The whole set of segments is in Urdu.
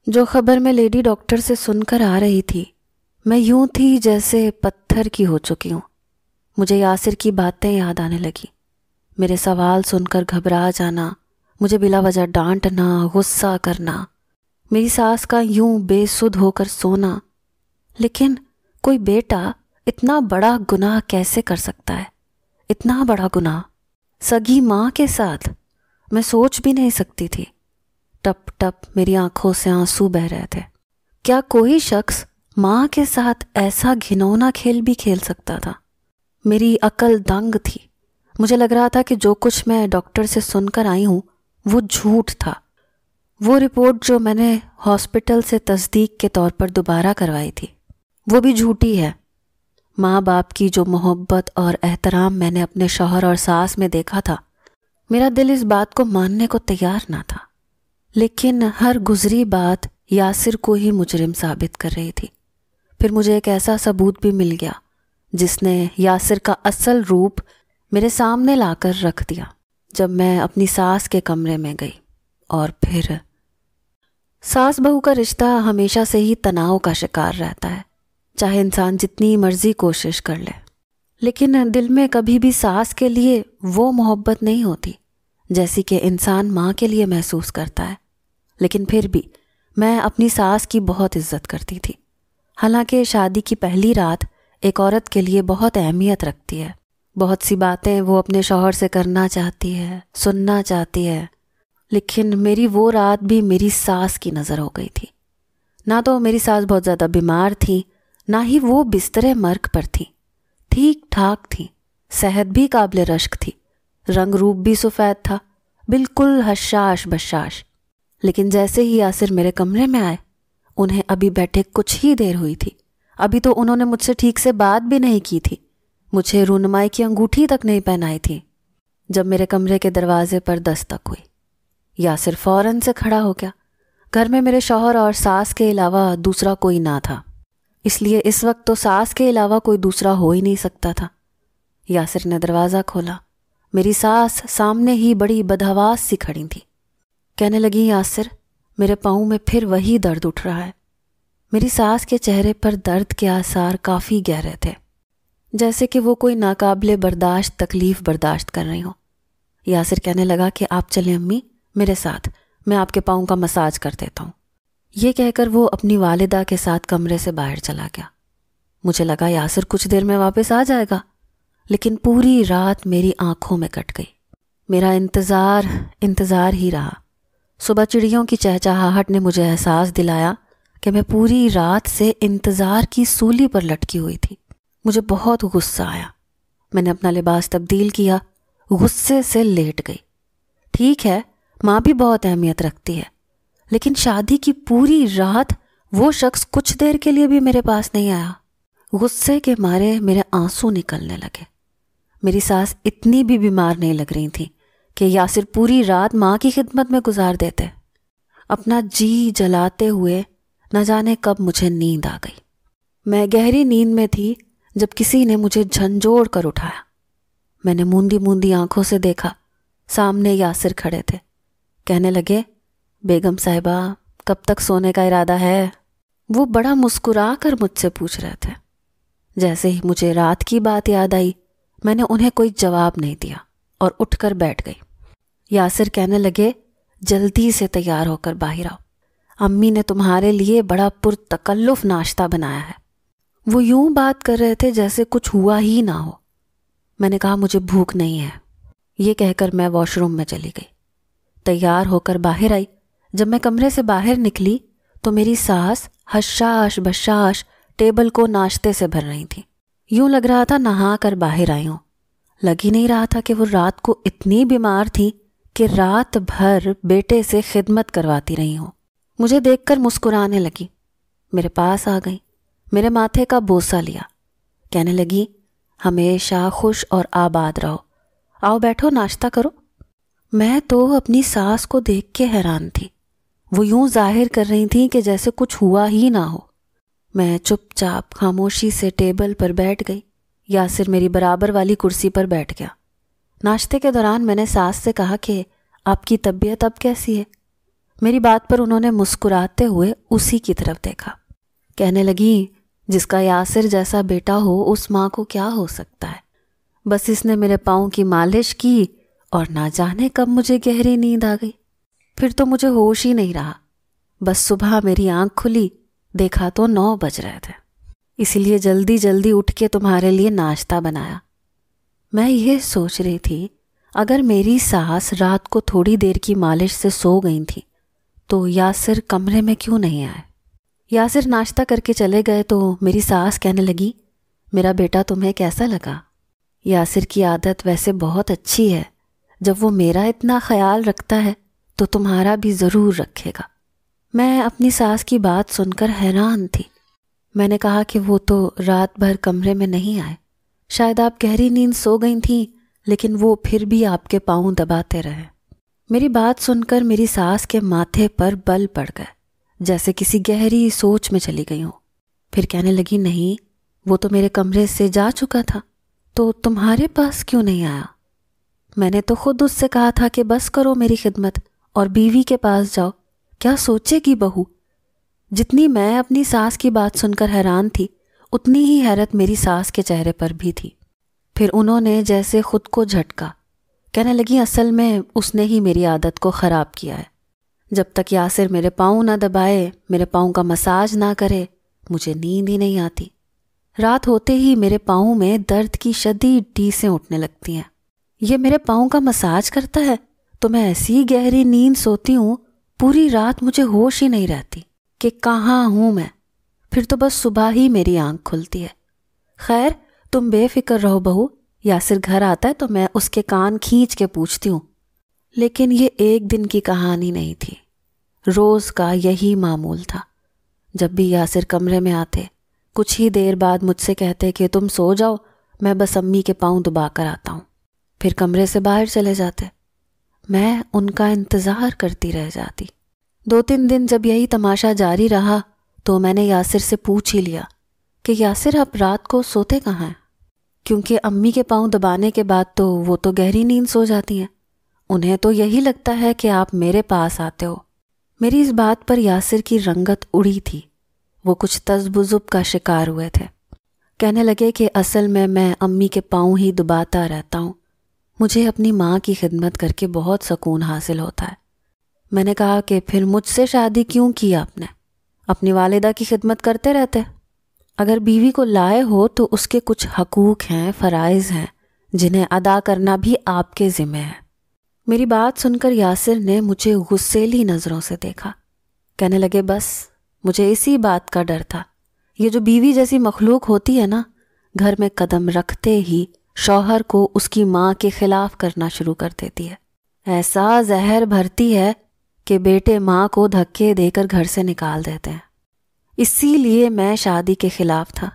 جو خبر میں لیڈی ڈاکٹر سے سن کر آ رہی تھی، میں یوں تھی جیسے پتھر کی ہو چکی ہوں۔ مجھے یاسر کی باتیں یاد آنے لگی، میرے سوال سن کر گھبرا جانا، مجھے بلا وجہ ڈانٹنا، غصہ کرنا، میری ساس کا یوں بے سدھ ہو کر سونا۔ لیکن کوئی بیٹا اتنا بڑا گناہ کیسے کر سکتا ہے؟ اتنا بڑا گناہ سگی ماں کے ساتھ میں سوچ بھی نہیں سکتی تھی۔ ٹپ ٹپ میری آنکھوں سے آنسو بہہ رہے تھے۔ کیا کوئی شخص ماں کے ساتھ ایسا گھنونا کھیل بھی کھیل سکتا تھا؟ میری عقل دنگ تھی۔ مجھے لگ رہا تھا کہ جو کچھ میں ڈاکٹر سے سن کر آئی ہوں وہ جھوٹ تھا۔ وہ رپورٹ جو میں نے ہاسپٹل سے تصدیق کے طور پر دوبارہ کروائی تھی وہ بھی جھوٹی ہے۔ ماں باپ کی جو محبت اور احترام میں نے اپنے شوہر اور ساس میں دیکھا تھا، میرا دل اس بات کو ماننے کو تیار نہ تھا۔ لیکن ہر گزری بات یاسر کو ہی مجرم ثابت کر رہی تھی۔ پھر مجھے ایک ایسا ثبوت بھی مل گیا جس نے یاسر کا اصل روپ میرے سامنے لا کر رکھ دیا، جب میں اپنی ساس کے کمرے میں گئی۔ اور پھر ساس بہو کا رشتہ ہمیشہ سے ہی تناؤ کا شکار رہتا ہے، چاہے انسان جتنی مرضی کوشش کر لے۔ لیکن دل میں کبھی بھی ساس کے لیے وہ محبت نہیں ہوتی جیسی کہ انسان ماں کے لیے محسوس کرتا ہے۔ لیکن پھر بھی میں اپنی ساس کی بہت عزت کرتی تھی، حالانکہ شادی کی پہلی رات ایک عورت کے لیے بہت اہمیت رکھتی ہے۔ بہت سی باتیں وہ اپنے شوہر سے کرنا چاہتی ہے، سننا چاہتی ہے، لیکن میری وہ رات بھی میری ساس کی نظر ہو گئی تھی۔ نہ تو میری ساس بہت زیادہ بیمار تھی، نہ ہی وہ بستر مرگ پر تھی، ٹھیک ٹھاک تھی، صحت بھی قابل رشک تھی، رنگ روپ بھی سفید تھا، بالکل حشاش بشاش۔ لیکن جیسے ہی یاسر میرے کمرے میں آئے، انہیں ابھی بیٹھے کچھ ہی دیر ہوئی تھی، ابھی تو انہوں نے مجھ سے ٹھیک سے بات بھی نہیں کی تھی، مجھے رونمائی کی انگوٹھی تک نہیں پہنائی تھی۔ جب میرے کمرے کے دروازے پر دستک ہوئی، یاسر فوراً سے کھڑا ہو گیا۔ گھر میں میرے شوہر اور ساس کے علاوہ دوسرا کوئی نہ تھا، اس لیے اس وقت تو ساس کے علاوہ کوئی دوسرا ہو ہی نہیں سکتا تھا۔ یاسر نے دروازہ کھولا۔ میری ساس سامنے ہی بڑی بدحواس سی کھڑی تھی۔ کہنے لگی، یاسر، میرے پاؤں میں پھر وہی درد اٹھ رہا ہے۔ میری ساس کے چہرے پر درد کے آثار کافی گہرے تھے، جیسے کہ وہ کوئی ناقابل برداشت تکلیف برداشت کر رہی ہوں۔ یاسر کہنے لگا کہ آپ چلیں امی میرے ساتھ، میں آپ کے پاؤں کا مساج کر دیتا ہوں۔ یہ کہہ کر وہ اپنی والدہ کے ساتھ کمرے سے باہر چلا گیا۔ مجھے لگا یاسر کچھ دیر میں واپس آ جائے گا، لیکن پوری رات میری آنکھوں میں کٹ گئی۔ میرا انتظار ہی رہا۔ صبح چڑیوں کی چہچہاہٹ نے مجھے احساس دلایا کہ میں پوری رات سے انتظار کی سولی پر لٹکی ہوئی تھی۔ مجھے بہت غصہ آیا۔ میں نے اپنا لباس تبدیل کیا، غصے سے لیٹ گئی۔ ٹھیک ہے، ماں بھی بہت اہمیت رکھتی ہے، لیکن شادی کی پوری رات وہ شخص کچھ دیر کے لیے بھی میرے پاس نہیں آیا۔ غصے کے مارے میرے آنسو نکلنے لگے۔ میری ساس اتنی بھی بیمار نہیں لگ رہی تھی کہ یاسر پوری رات ماں کی خدمت میں گزار دیتے۔ اپنا جی جلاتے ہوئے نہ جانے کب مجھے نیند آ گئی۔ میں گہری نیند میں تھی جب کسی نے مجھے جھنجھوڑ کر اٹھایا۔ میں نے موندی موندی آنکھوں سے دیکھا، سامنے یاسر کھڑے تھے۔ کہنے لگے، بیگم صاحبہ، کب تک سونے کا ارادہ ہے؟ وہ بڑا مسکرا کر مجھ سے پوچھ رہے تھے۔ جیسے ہی مجھے رات کی بات یاد آئی، میں نے انہیں کوئی جواب نہیں دیا اور اٹھ کر بیٹھ گئی۔ یاسر کہنے لگے، جلدی سے تیار ہو کر باہر آؤ، امی نے تمہارے لیے بڑا پرتکلف ناشتہ بنایا ہے۔ وہ یوں بات کر رہے تھے جیسے کچھ ہوا ہی نہ ہو۔ میں نے کہا، مجھے بھوک نہیں ہے۔ یہ کہہ کر میں واش روم میں چلی گئی۔ تیار ہو کر باہر آئی۔ جب میں کمرے سے باہر نکلی تو میری ساس حشاش بشاش ٹیبل کو ناشتے سے بھر رہی تھی۔ یوں لگ رہا تھا نہا کر باہر آئی ہوں۔ لگ ہی نہیں رہا تھا کہ وہ رات کو اتنی بیمار تھی کہ رات بھر بیٹے سے خدمت کرواتی رہی ہوں۔ مجھے دیکھ کر مسکرانے لگی، میرے پاس آ گئی، میرے ماتھے کا بوسہ لیا۔ کہنے لگی، ہمیشہ خوش اور آباد رہو، آؤ بیٹھو ناشتہ کرو۔ میں تو اپنی ساس کو دیکھ کے حیران تھی۔ وہ یوں ظاہر کر رہی تھیں کہ جیسے کچھ ہوا ہی نہ ہو۔ میں چپ چاپ خاموشی سے ٹیبل پر بیٹھ گئی۔ یاسر میری برابر والی کرسی پر بیٹھ گیا۔ ناشتے کے دوران میں نے ساس سے کہا کہ آپ کی طبیعت اب کیسی ہے؟ میری بات پر انہوں نے مسکراتے ہوئے اسی کی طرف دیکھا. کہنے لگی جس کا یاسر جیسا بیٹا ہو اس ماں کو کیا ہو سکتا ہے. بس اس نے میرے پاؤں کی مالش کی اور نہ جانے کب مجھے گہری نیند آ گئی. پھر تو مجھے ہوش ہی نہیں رہا. بس صبح میری آنکھ کھلی، دیکھا تو 9 بج رہے تھے. اسی لیے جلدی جلدی اٹھ کے تمہارے لیے ناشتہ بنایا. میں یہ سوچ رہی تھی اگر میری ساس رات کو تھوڑی دیر کی مالش سے سو گئی تھی تو یاسر کمرے میں کیوں نہیں آئے. یاسر ناشتہ کر کے چلے گئے تو میری ساس کہنے لگی میرا بیٹا تمہیں کیسا لگا؟ یاسر کی عادت ویسے بہت اچھی ہے، جب وہ میرا اتنا خیال رکھتا ہے تو تمہارا بھی ضرور رکھے گا. میں اپنی ساس کی بات سن کر حیران تھی. میں نے کہا کہ وہ تو رات بھر کمرے میں نہیں آئے، شاید آپ گہری نیند سو گئی تھیں لیکن وہ پھر بھی آپ کے پاؤں دباتے رہے. میری بات سن کر میری ساس کے ماتھے پر بل پڑ گئے، جیسے کسی گہری سوچ میں چلی گئی ہوں. پھر کہنے لگی نہیں، وہ تو میرے کمرے سے جا چکا تھا، تو تمہارے پاس کیوں نہیں آیا؟ میں نے تو خود اس سے کہا تھا کہ بس کرو میری خدمت اور بیوی کے پاس جاؤ، کیا سوچے گی بہو. جتنی میں اپنی ساس کی بات سن کر حیران تھی اتنی ہی حیرت میری ساس کے چہرے پر بھی تھی. پھر انہوں نے جیسے خود کو جھٹکا. کہنے لگی اصل میں اس نے ہی میری عادت کو خراب کیا ہے. جب تک یاسر میرے پاؤں نہ دبائے، میرے پاؤں کا مساج نہ کرے، مجھے نیند ہی نہیں آتی. رات ہوتے ہی میرے پاؤں میں درد کی شدید ٹیسیں اٹھنے لگتی ہیں. یہ میرے پاؤں کا مساج کرتا ہے تو میں ایسی گہری نیند سوتی ہوں، پوری رات مجھے ہوش ہی نہیں رہتی کہ کہاں ہوں میں. پھر تو بس صبح ہی میری آنکھ کھلتی ہے. خیر تم بے فکر رہو بہو، یاسر گھر آتا ہے تو میں اس کے کان کھینچ کے پوچھتی ہوں. لیکن یہ ایک دن کی کہانی نہیں تھی، روز کا یہی معمول تھا. جب بھی یاسر کمرے میں آتے کچھ ہی دیر بعد مجھ سے کہتے کہ تم سو جاؤ، میں بس امی کے پاؤں دبا کر آتا ہوں. پھر کمرے سے باہر چلے جاتے. میں ان کا انتظار کرتی رہ جاتی. 2-3 دن جب یہی تماشا جاری رہا تو میں نے یاسر سے پوچھ ہی لیا کہ یاسر آپ رات کو سوتے کہاں ہیں؟ کیونکہ امی کے پاؤں دبانے کے بعد تو وہ تو گہری نیند سو جاتی ہیں، انہیں تو یہی لگتا ہے کہ آپ میرے پاس آتے ہو. میری اس بات پر یاسر کی رنگت اڑی تھی. وہ کچھ تذبذب کا شکار ہوئے تھے. کہنے لگے کہ اصل میں امی کے پاؤں ہی دباتا رہتا ہوں، مجھے اپنی ماں کی خدمت کر کے بہت سکون حاصل ہوتا ہے. میں نے کہا کہ پھر مجھ سے شادی کیوں کی آپ نے؟ اپنی والدہ کی خدمت کرتے رہتے. اگر بیوی کو لائے ہو تو اس کے کچھ حقوق ہیں، فرائض ہیں، جنہیں ادا کرنا بھی آپ کے ذمہ ہے. میری بات سن کر یاسر نے مجھے غصیلی نظروں سے دیکھا. کہنے لگے بس مجھے اسی بات کا ڈر تھا. یہ جو بیوی جیسی مخلوق ہوتی ہے نا، گھر میں قدم رکھتے ہی شوہر کو اس کی ماں کے خلاف کرنا شروع کر دیتی ہے. ایسا زہر بھرتی ہے کہ بیٹے ماں کو دھکے دے کر گھر سے نکال دیتے ہیں. اسی لیے میں شادی کے خلاف تھا.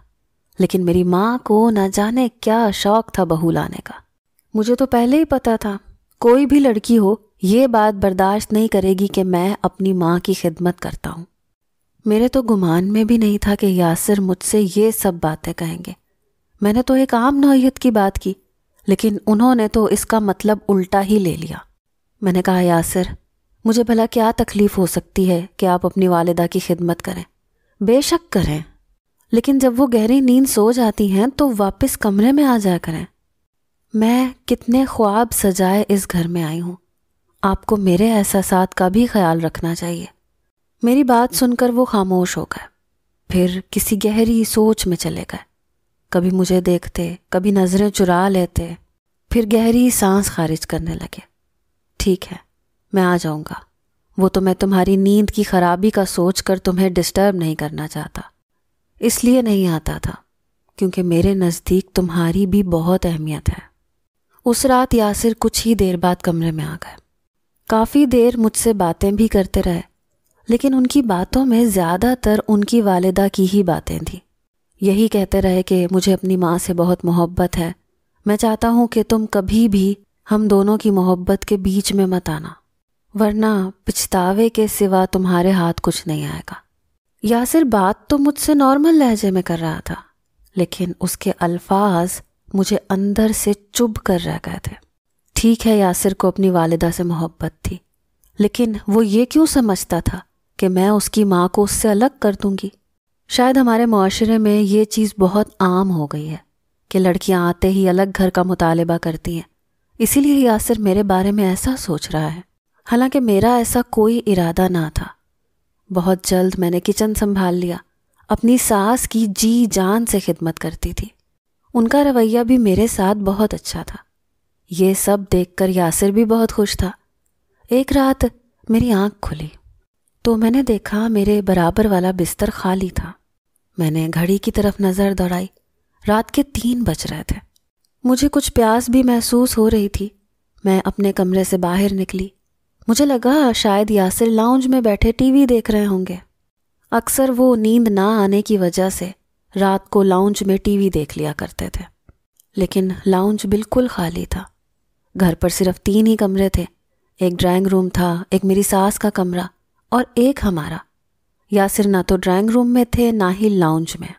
لیکن میری ماں کو نہ جانے کیا شوق تھا بہو لانے کا. مجھے تو پہلے ہی پتا تھا کوئی بھی لڑکی ہو یہ بات برداشت نہیں کرے گی کہ میں اپنی ماں کی خدمت کرتا ہوں. میرے تو گمان میں بھی نہیں تھا کہ یاسر مجھ سے یہ سب باتیں کہیں گے. میں نے تو ایک عام نوعیت کی بات کی، لیکن انہوں نے تو اس کا مطلب الٹا ہی لے لیا. میں نے کہا یاسر مجھے بھلا کیا تکلیف ہو سکتی ہے کہ آپ اپنی والدہ کی خدمت کریں؟ بے شک کریں، لیکن جب وہ گہری نیند سو جاتی ہیں تو واپس کمرے میں آ جایا کریں. میں کتنے خواب سجائے اس گھر میں آئی ہوں، آپ کو میرے احساسات کا بھی خیال رکھنا چاہیے. میری بات سن کر وہ خاموش ہو گئے. پھر کسی گہری سوچ میں چلے گئے. کبھی مجھے دیکھتے، کبھی نظریں چرا لیتے، پھر گہری سانس خارج کرنے لگے. ٹھیک ہے میں آ جاؤں گا، وہ تو میں تمہاری نیند کی خرابی کا سوچ کر تمہیں ڈسٹرب نہیں کرنا چاہتا، اس لیے نہیں آتا تھا کیونکہ میرے نزدیک تمہاری بھی بہت اہمیت ہے. اس رات یاسر کچھ ہی دیر بعد کمرے میں آ گئے. کافی دیر مجھ سے باتیں بھی کرتے رہے، لیکن ان کی باتوں میں زیادہ تر ان کی والدہ کی ہی باتیں تھیں. یہی کہتے رہے کہ مجھے اپنی ماں سے بہت محبت ہے، میں چاہتا ہوں کہ تم کبھی بھی ہم دونوں کی محبت کے بیچ میں مت آنا، ورنہ پچھتاوے کے سوا تمہارے ہاتھ کچھ نہیں آئے گا. یاسر بات تو مجھ سے نارمل لہجے میں کر رہا تھا، لیکن اس کے الفاظ مجھے اندر سے چبھ کر رہ گئے تھے. ٹھیک ہے یاسر کو اپنی والدہ سے محبت تھی، لیکن وہ یہ کیوں سمجھتا تھا کہ میں اس کی ماں کو اس سے الگ کر دوں گی؟ شاید ہمارے معاشرے میں یہ چیز بہت عام ہو گئی ہے کہ لڑکیاں آتے ہی الگ گھر کا مطالبہ کرتی ہیں، اسی لیے یاسر میرے بارے میں ایسا سوچ رہا ہے، حالانکہ میرا ایسا کوئی ارادہ نہ تھا۔ بہت جلد میں نے کچن سنبھال لیا، اپنی ساس کی جی جان سے خدمت کرتی تھی، ان کا رویہ بھی میرے ساتھ بہت اچھا تھا۔ یہ سب دیکھ کر یاسر بھی بہت خوش تھا۔ ایک رات میری آنکھ کھلی تو میں نے دیکھا میرے برابر والا بستر خالی تھا۔ میں نے گھڑی کی طرف نظر دوڑائی، رات کے 3 بج رہے تھے۔ مجھے کچھ پیاس بھی محسوس ہو رہی تھی۔ میں اپنے کمرے سے باہر نکلی، مجھے لگا شاید یاسر لاؤنج میں بیٹھے ٹی وی دیکھ رہے ہوں گے۔ اکثر وہ نیند نہ آنے کی وجہ سے رات کو لاؤنج میں ٹی وی دیکھ لیا کرتے تھے، لیکن لاؤنج بالکل خالی تھا۔ گھر پر صرف 3 ہی کمرے تھے، ایک ڈرائنگ روم تھا، ایک میری ساس کا کمرہ اور ایک ہمارا۔ یاسر نہ تو ڈرائنگ روم میں تھے نہ ہی لاؤنج میں۔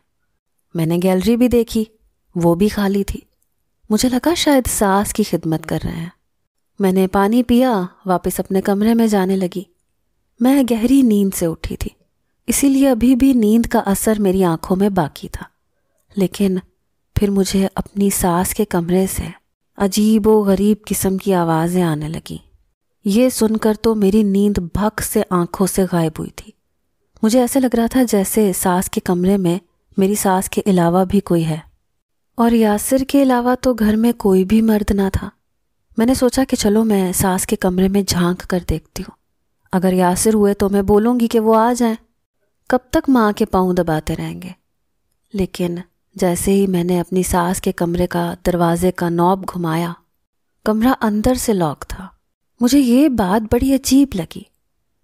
میں نے گیلری بھی دیکھی، وہ بھی خالی تھی۔ مجھے لگا شاید ساس کی خدمت کر رہے ہیں۔ میں نے پانی پیا، واپس اپنے کمرے میں جانے لگی۔ میں گہری نیند سے اٹھی تھی، اسی لیے ابھی بھی نیند کا اثر میری آنکھوں میں باقی تھا، لیکن پھر مجھے اپنی ساس کے کمرے سے عجیب و غریب قسم کی آوازیں آنے لگیں۔ یہ سن کر تو میری نیند بھگ سے آنکھوں سے غائب ہوئی تھی۔ مجھے ایسے لگ رہا تھا جیسے ساس کے کمرے میں میری ساس کے علاوہ بھی کوئی ہے، اور یاسر کے علاوہ تو گھر میں کوئی بھی مرد نہ تھا۔ میں نے سوچا کہ چلو میں ساس کے کمرے میں جھانک کر دیکھتی ہوں، اگر یاسر ہوئے تو میں بولوں گی کہ وہ آ جائیں، کب تک ماں کے پاؤں دباتے رہیں گے۔ لیکن جیسے ہی میں نے اپنی ساس کے کمرے کا دروازے کا نوب گھمایا، کمرہ اندر سے لاک تھا۔ مجھے یہ بات بڑی عجیب لگی،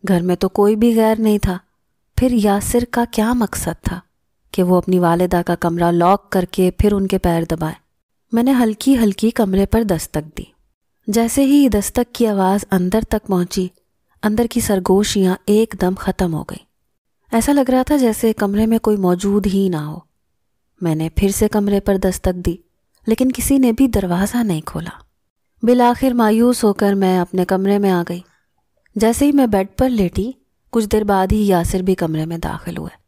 گھر میں تو کوئی بھی غیر نہیں تھا، پھر یاسر کا کیا مقصد تھا کہ وہ اپنی والدہ کا کمرہ لاک کر کے پھر ان کے پیر دبائے؟ میں نے ہلکی ہلکی کمرے پر دستک دی۔ جیسے ہی دستک کی آواز اندر تک پہنچی، اندر کی سرگوشیاں ایک دم ختم ہو گئیں۔ ایسا لگ رہا تھا جیسے کمرے میں کوئی موجود ہی نہ ہو۔ میں نے پھر سے کمرے پر دستک دی، لیکن کسی نے بھی دروازہ نہیں کھولا۔ بالآخر مایوس ہو کر میں اپنے کمرے میں آ گئی۔ جیسے ہی میں بیڈ پر لیٹی، کچھ دیر بعد ہی یاسر بھی کمرے میں داخل ہوئے۔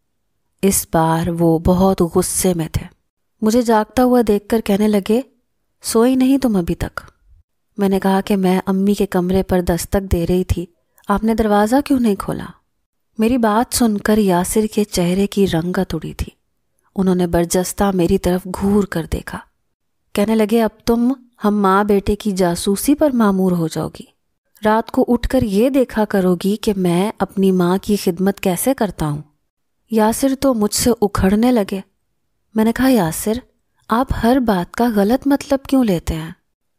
اس بار وہ بہت غصے میں تھے۔ مجھے جاگتا ہوا دیکھ کر کہنے لگے، سوئی نہیں تم ابھی تک؟ میں نے کہا کہ میں امی کے کمرے پر دستک دے رہی تھی، آپ نے دروازہ کیوں نہیں کھولا؟ میری بات سن کر یاسر کے چہرے کی رنگت اڑی تھی۔ انہوں نے برجستہ میری طرف گھور کر دیکھا، کہنے لگے، اب تم ہم ماں بیٹے کی جاسوسی پر مامور ہو جاؤ گی، رات کو اٹھ کر یہ دیکھا کرو گی کہ میں اپنی ماں کی خدمت کیسے کرتا ہوں۔ یاسر تو مجھ سے اکھڑنے لگے۔ میں نے کہا، یاسر آپ ہر بات کا غلط مطلب کیوں لیتے ہیں؟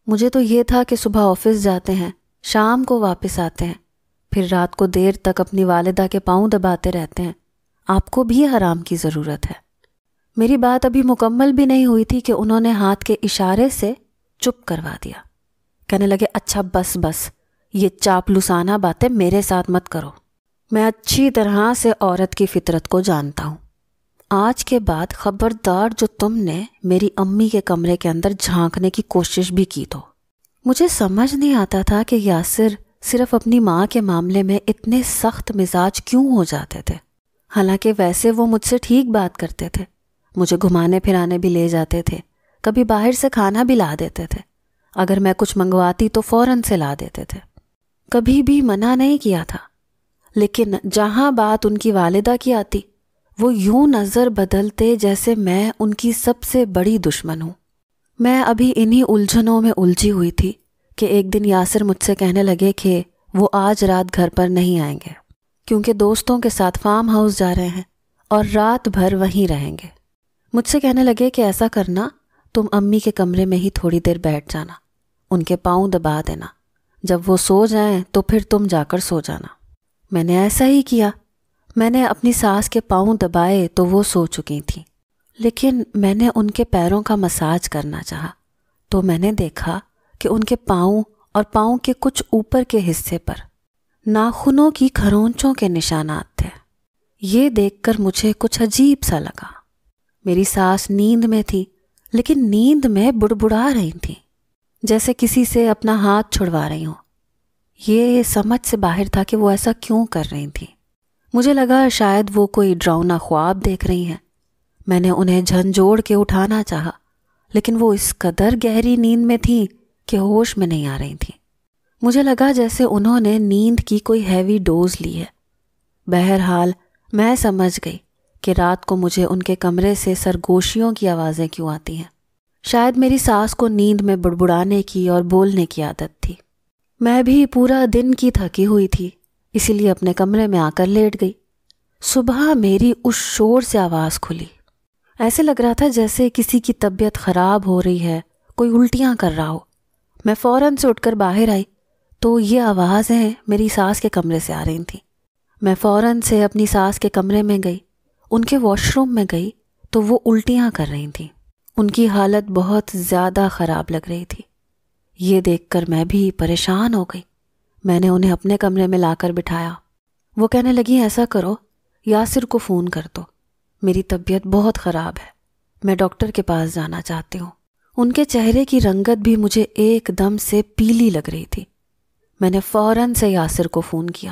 مجھے تو یہ تھا کہ صبح آفس جاتے ہیں، شام کو واپس آتے ہیں، پھر رات کو دیر تک اپنی والدہ کے پاؤں دباتے رہتے ہیں، آپ کو بھی آرام کی ضرورت ہے۔ میری بات ابھی مکمل بھی نہیں ہوئی تھی کہ انہوں نے ہاتھ کے اشارے سے چپ کروا دیا۔ کہنے لگے، اچھا بس بس، یہ چاپلوسانہ باتیں میرے ساتھ مت کرو، میں اچھی طرح سے عورت کی فطرت کو جانتا ہوں۔ آج کے بعد خبردار جو تم نے میری امی کے کمرے کے اندر جھانکنے کی کوشش بھی کی تو۔ مجھے سمجھ نہیں آتا تھا کہ یاسر صرف اپنی ماں کے معاملے میں اتنے سخت مزاج کیوں ہو جاتے تھے، حالانکہ ویسے وہ مجھ سے ٹھیک بات کرتے تھے، مجھے گھمانے پھرانے بھی لے جاتے تھے، کبھی باہر سے کھانا بھی لا دیتے تھے، اگر میں کچھ منگواتی تو فوراً سے لا دیتے تھے، کبھی بھی منع نہیں کیا تھا۔ لیکن جہاں بات ان کی والدہ کی آتی، وہ یوں نظر بدلتے جیسے میں ان کی سب سے بڑی دشمن ہوں۔ میں ابھی انہی الجھنوں میں الجھی ہوئی تھی کہ ایک دن یاسر مجھ سے کہنے لگے کہ وہ آج رات گھر پر نہیں آئیں گے، کیونکہ دوستوں کے ساتھ فارم ہاؤس جا رہے ہیں اور رات بھر وہیں رہیں گے۔ مجھ سے کہنے لگے کہ ایسا کرنا، تم امی کے کمرے میں ہی تھوڑی دیر بیٹھ جانا، ان کے پاؤں دبا دینا، جب وہ سو جائیں تو پھر تم جا کر سو جانا۔ میں نے ایسا ہی کیا۔ میں نے اپنی ساس کے پاؤں دبائے تو وہ سو چکی تھیں، لیکن میں نے ان کے پیروں کا مساج کرنا چاہا تو میں نے دیکھا کہ ان کے پاؤں اور پاؤں کے کچھ اوپر کے حصے پر ناخنوں کی کھرونچوں کے نشانات تھے۔ یہ دیکھ کر مجھے کچھ عجیب سا لگا۔ میری ساس نیند میں تھی، لیکن نیند میں بڑبڑا رہی تھیں، جیسے کسی سے اپنا ہاتھ چھڑوا رہی ہوں۔ یہ سمجھ سے باہر تھا کہ وہ ایسا کیوں کر رہی تھیں۔ مجھے لگا شاید وہ کوئی ڈراؤنا خواب دیکھ رہی ہیں۔ میں نے انہیں جھنجھوڑ کے اٹھانا چاہا، لیکن وہ اس قدر گہری نیند میں تھیں کہ ہوش میں نہیں آ رہی تھیں۔ مجھے لگا جیسے انہوں نے نیند کی کوئی ہیوی ڈوز لی ہے۔ بہرحال میں سمجھ گئی کہ رات کو مجھے ان کے کمرے سے سرگوشیوں کی آوازیں کیوں آتی ہیں۔ شاید میری ساس کو نیند میں بڑبڑانے کی اور بولنے کی عادت تھی۔ میں بھی پورا دن کی تھکی ہوئی تھی، اسی لیے اپنے کمرے میں آ کر لیٹ گئی۔ صبح میری اس شور سے آواز کھلی۔ ایسے لگ رہا تھا جیسے کسی کی طبیعت خراب ہو رہی ہے، کوئی الٹیاں کر رہا ہو۔ میں فوراً سے اٹھ کر باہر آئی تو یہ آوازیں میری ساس کے کمرے سے آ رہی تھیں۔ میں فوراً سے اپنی ساس کے کمرے میں گئی، ان کے واش روم میں گئی تو وہ الٹیاں کر رہی تھیں۔ ان کی حالت بہت زیادہ خراب لگ رہی تھی۔ یہ دیکھ کر میں بھی پریشان ہو گئی۔ میں نے انہیں اپنے کمرے میں لا کر بٹھایا۔ وہ کہنے لگی ایسا کرو، یاسر کو فون کر دو، میری طبیعت بہت خراب ہے، میں ڈاکٹر کے پاس جانا چاہتی ہوں۔ ان کے چہرے کی رنگت بھی مجھے ایک دم سے پیلی لگ رہی تھی۔ میں نے فوراً سے یاسر کو فون کیا،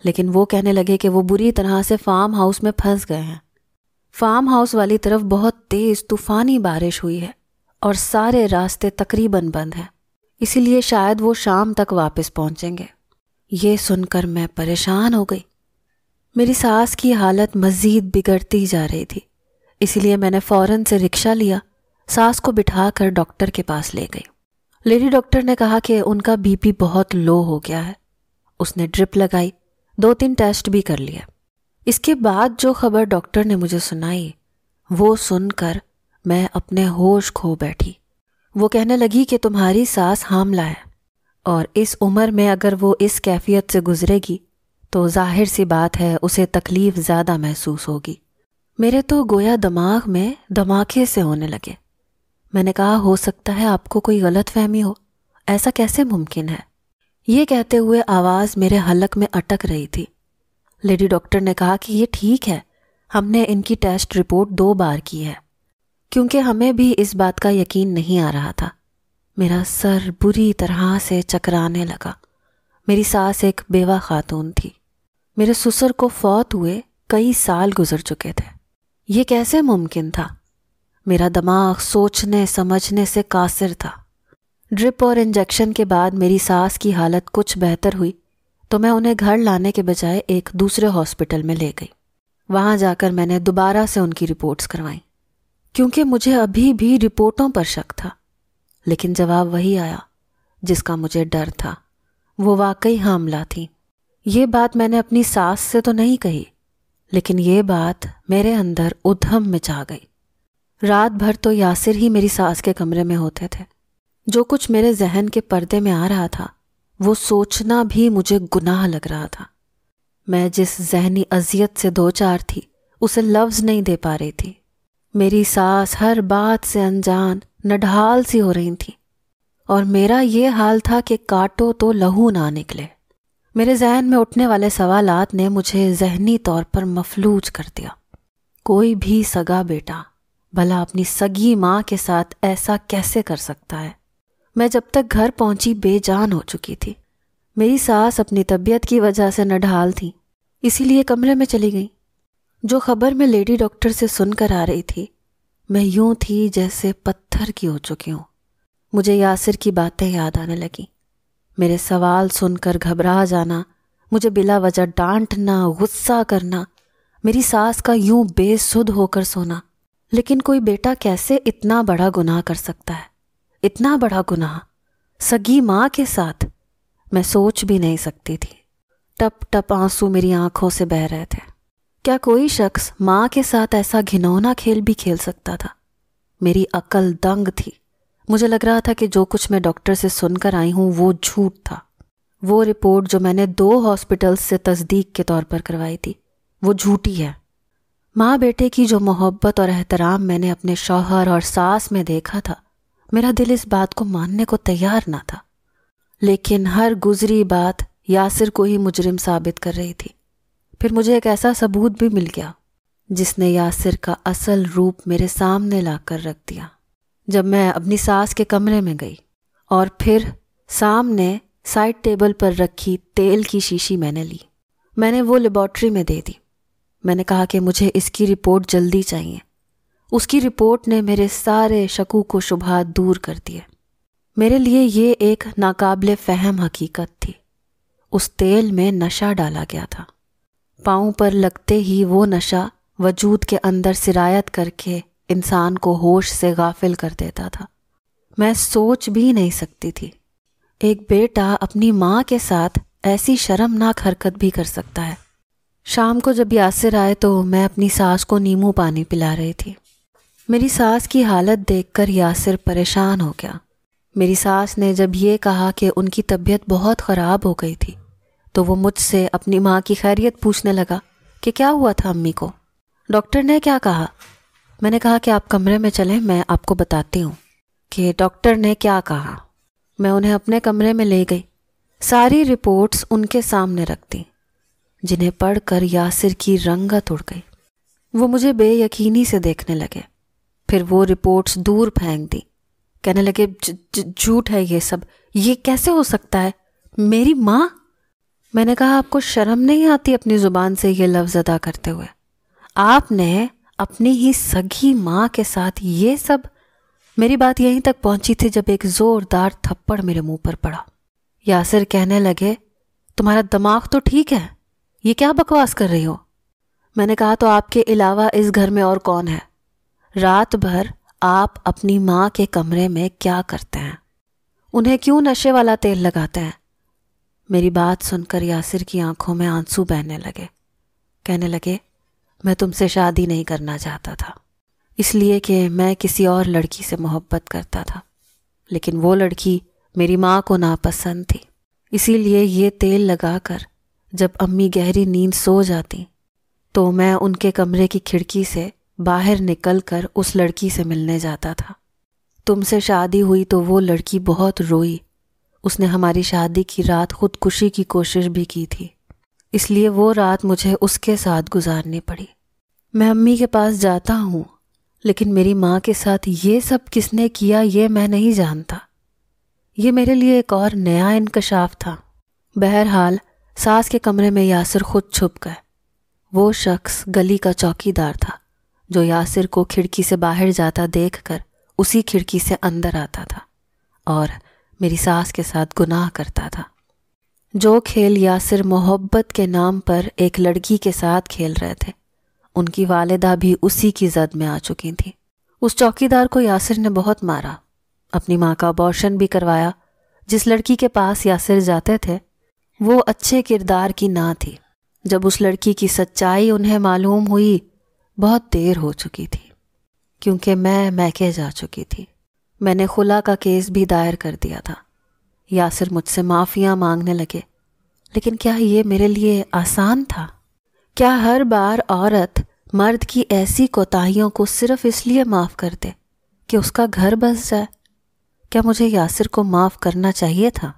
لیکن وہ کہنے لگے کہ وہ بری طرح سے فارم ہاؤس میں پھنس گئے ہیں۔ فارم ہاؤس والی طرف بہت تیز طوفانی بارش ہوئی ہے اور سارے راستے تقریباً بند ہیں، اسی لیے شاید وہ شام تک واپس پہنچیں گے۔ یہ سن کر میں پریشان ہو گئی۔ میری ساس کی حالت مزید بگڑتی جا رہی تھی، اسی لیے میں نے فوراً سے رکشہ لیا، ساس کو بٹھا کر ڈاکٹر کے پاس لے گئی۔ لیڈی ڈاکٹر نے کہا کہ ان کا بی پی بہت لو ہو گیا ہے۔ اس نے ڈرپ لگائی، 2-3 ٹیسٹ بھی کر لیا۔ اس کے بعد جو خبر ڈاکٹر نے مجھے سنائی، وہ سن کر میں اپنے ہوش کھو بیٹھی۔ وہ کہنے لگی کہ تمہاری ساس حاملہ ہے، اور اس عمر میں اگر وہ اس کیفیت سے گزرے گی تو ظاہر سی بات ہے اسے تکلیف زیادہ محسوس ہوگی۔ میرے تو گویا دماغ میں دھماکے سے ہونے لگے۔ میں نے کہا ہو سکتا ہے آپ کو کوئی غلط فہمی ہو، ایسا کیسے ممکن ہے؟ یہ کہتے ہوئے آواز میرے حلق میں اٹک رہی تھی۔ لیڈی ڈاکٹر نے کہا کہ یہ ٹھیک ہے، ہم نے ان کی ٹیسٹ رپورٹ 2 بار کی ہے، کیونکہ ہمیں بھی اس بات کا یقین نہیں آ رہا تھا۔ میرا سر بری طرح سے چکرانے لگا۔ میری ساس ایک بیوہ خاتون تھی۔ میرے سسر کو فوت ہوئے کئی سال گزر چکے تھے۔ یہ کیسے ممکن تھا؟ میرا دماغ سوچنے سمجھنے سے قاصر تھا۔ ڈرپ اور انجیکشن کے بعد میری ساس کی حالت کچھ بہتر ہوئی تو میں انہیں گھر لانے کے بجائے ایک دوسرے ہاسپٹل میں لے گئی۔ وہاں جا کر میں نے دوبارہ سے ان کی رپورٹس کروائیں، کیونکہ مجھے ابھی بھی رپورٹوں پر شک تھا، لیکن جواب وہی آیا جس کا مجھے ڈر تھا۔ وہ واقعی حاملہ تھیں۔ یہ بات میں نے اپنی ساس سے تو نہیں کہی، لیکن یہ بات میرے اندر ادھم مچا گئی۔ رات بھر تو یاسر ہی میری ساس کے کمرے میں ہوتے تھے۔ جو کچھ میرے ذہن کے پردے میں آ رہا تھا وہ سوچنا بھی مجھے گناہ لگ رہا تھا۔ میں جس ذہنی اذیت سے دوچار تھی اسے لفظ نہیں دے پا رہی تھی۔ میری ساس ہر بات سے انجان نڈھال سی ہو رہی تھی، اور میرا یہ حال تھا کہ کاٹو تو لہو نہ نکلے۔ میرے ذہن میں اٹھنے والے سوالات نے مجھے ذہنی طور پر مفلوج کر دیا۔ کوئی بھی سگا بیٹا بھلا اپنی سگی ماں کے ساتھ ایسا کیسے کر سکتا ہے؟ میں جب تک گھر پہنچی بے جان ہو چکی تھی۔ میری ساس اپنی طبیعت کی وجہ سے نڈھال تھی، اسی لیے کمرے میں چلی گئی۔ جو خبر میں لیڈی ڈاکٹر سے سن کر آ رہی تھی، میں یوں تھی جیسے پتھر کی ہو چکی ہوں۔ مجھے یاسر کی باتیں یاد آنے لگیں، میرے سوال سن کر گھبرا جانا، مجھے بلا وجہ ڈانٹنا، غصہ کرنا، میری ساس کا یوں بے سدھ ہو کر سونا۔ لیکن کوئی بیٹا کیسے اتنا بڑا گناہ کر سکتا ہے؟ اتنا بڑا گناہ سگی ماں کے ساتھ؟ میں سوچ بھی نہیں سکتی تھی۔ ٹپ ٹپ آنسو میری آنکھوں سے بہہ رہے تھے۔ کیا کوئی شخص ماں کے ساتھ ایسا گھنونا کھیل بھی کھیل سکتا تھا؟ میری عقل دنگ تھی۔ مجھے لگ رہا تھا کہ جو کچھ میں ڈاکٹر سے سن کر آئی ہوں وہ جھوٹ تھا۔ وہ رپورٹ جو میں نے 2 ہاسپٹلز سے تصدیق کے طور پر کروائی تھی وہ جھوٹی ہے۔ ماں بیٹے کی جو محبت اور احترام میں نے اپنے شوہر اور ساس میں دیکھا تھا، میرا دل اس بات کو ماننے کو تیار نہ تھا۔ لیکن ہر گزری بات یاسر کو ہی مجرم ثابت کر رہی تھی۔ پھر مجھے ایک ایسا ثبوت بھی مل گیا جس نے یاسر کا اصل روپ میرے سامنے لا کر رکھ دیا۔ جب میں اپنی ساس کے کمرے میں گئی اور پھر سامنے سائڈ ٹیبل پر رکھی تیل کی شیشی میں نے لی. میں نے وہ لیبارٹری میں دے دی. میں نے کہا کہ مجھے اس کی رپورٹ جلدی چاہیے. اس کی رپورٹ نے میرے سارے شکوک و شبہات دور کر دیے. میرے لیے یہ ایک ناقابل فہم حقیقت تھی. اس تیل میں نشہ ڈالا گیا تھا. پاؤں پر لگتے ہی وہ نشہ وجود کے اندر سرایت کر کے انسان کو ہوش سے غافل کر دیتا تھا. میں سوچ بھی نہیں سکتی تھی ایک بیٹا اپنی ماں کے ساتھ ایسی شرمناک حرکت بھی کر سکتا ہے. شام کو جب یاسر آئے تو میں اپنی ساس کو نیمبو پانی پلا رہی تھی. میری ساس کی حالت دیکھ کر یاسر پریشان ہو گیا. میری ساس نے جب یہ کہا کہ ان کی طبیعت بہت خراب ہو گئی تھی تو وہ مجھ سے اپنی ماں کی خیریت پوچھنے لگا کہ کیا ہوا تھا امی کو. ڈاکٹر نے کیا کہا؟ میں نے کہا کہ آپ کمرے میں چلیں، میں آپ کو بتاتی ہوں کہ ڈاکٹر نے کیا کہا. میں انہیں اپنے کمرے میں لے گئی. ساری رپورٹس ان کے سامنے رکھ دیں، جنہیں پڑھ کر یاسر کی رنگت اڑ گئی. وہ مجھے بے یقینی سے دیکھنے لگے. پھر وہ رپورٹس دور پھینک دی. کہنے لگے جھوٹ ہے یہ سب، یہ کیسے ہو سکتا ہے؟ میری ماں؟ میں نے کہا آپ کو شرم نہیں آتی اپنی زبان سے یہ لفظ ادا کرتے ہوئے؟ آپ نے اپنی ہی سگی ماں کے ساتھ یہ سب؟ میری بات یہیں تک پہنچی تھی جب ایک زوردار تھپڑ میرے منہ پر پڑا. یاسر کہنے لگے تمہارا دماغ تو ٹھیک ہے، یہ کیا بکواس کر رہی ہو؟ میں نے کہا تو آپ کے علاوہ اس گھر میں اور کون ہے؟ رات بھر آپ اپنی ماں کے کمرے میں کیا کرتے ہیں؟ انہیں کیوں نشے والا تیل لگاتے ہیں؟ میری بات سن کر یاسر کی آنکھوں میں آنسو بہنے لگے. کہنے لگے میں تم سے شادی نہیں کرنا چاہتا تھا، اس لیے کہ میں کسی اور لڑکی سے محبت کرتا تھا، لیکن وہ لڑکی میری ماں کو ناپسند تھی. اسی لیے یہ تیل لگا کر جب امی گہری نیند سو جاتی تو میں ان کے کمرے کی کھڑکی سے باہر نکل کر اس لڑکی سے ملنے جاتا تھا. تم سے شادی ہوئی تو وہ لڑکی بہت روئی. اس نے ہماری شادی کی رات خودکشی کی کوشش بھی کی تھی، اس لیے وہ رات مجھے اس کے ساتھ گزارنی پڑی. میں امی کے پاس جاتا ہوں، لیکن میری ماں کے ساتھ یہ سب کس نے کیا یہ میں نہیں جانتا. یہ میرے لیے ایک اور نیا انکشاف تھا. بہرحال ساس کے کمرے میں یاسر خود چھپ گئے. وہ شخص گلی کا چوکی دار تھا جو یاسر کو کھڑکی سے باہر جاتا دیکھ کر اسی کھڑکی سے اندر آتا تھا اور میری ساس کے ساتھ گناہ کرتا تھا. جو کھیل یاسر محبت کے نام پر ایک لڑکی کے ساتھ کھیل رہے تھے، ان کی والدہ بھی اسی کی زد میں آ چکی تھی. اس چوکی دار کو یاسر نے بہت مارا، اپنی ماں کا ابارشن بھی کروایا. جس لڑکی کے پاس یاسر جاتے تھے وہ اچھے کردار کی نہ تھی. جب اس لڑکی کی سچائی انہیں معلوم ہوئی بہت دیر ہو چکی تھی، کیونکہ میں میکے جا چکی تھی. میں نے خلا کا کیس بھی دائر کر دیا تھا. یاسر مجھ سے معافیاں مانگنے لگے، لیکن کیا یہ میرے لیے آسان تھا؟ کیا ہر بار عورت مرد کی ایسی کوتاہیوں کو صرف اس لیے معاف کر دے کہ اس کا گھر بس جائے؟ کیا مجھے یاسر کو معاف کرنا چاہیے تھا؟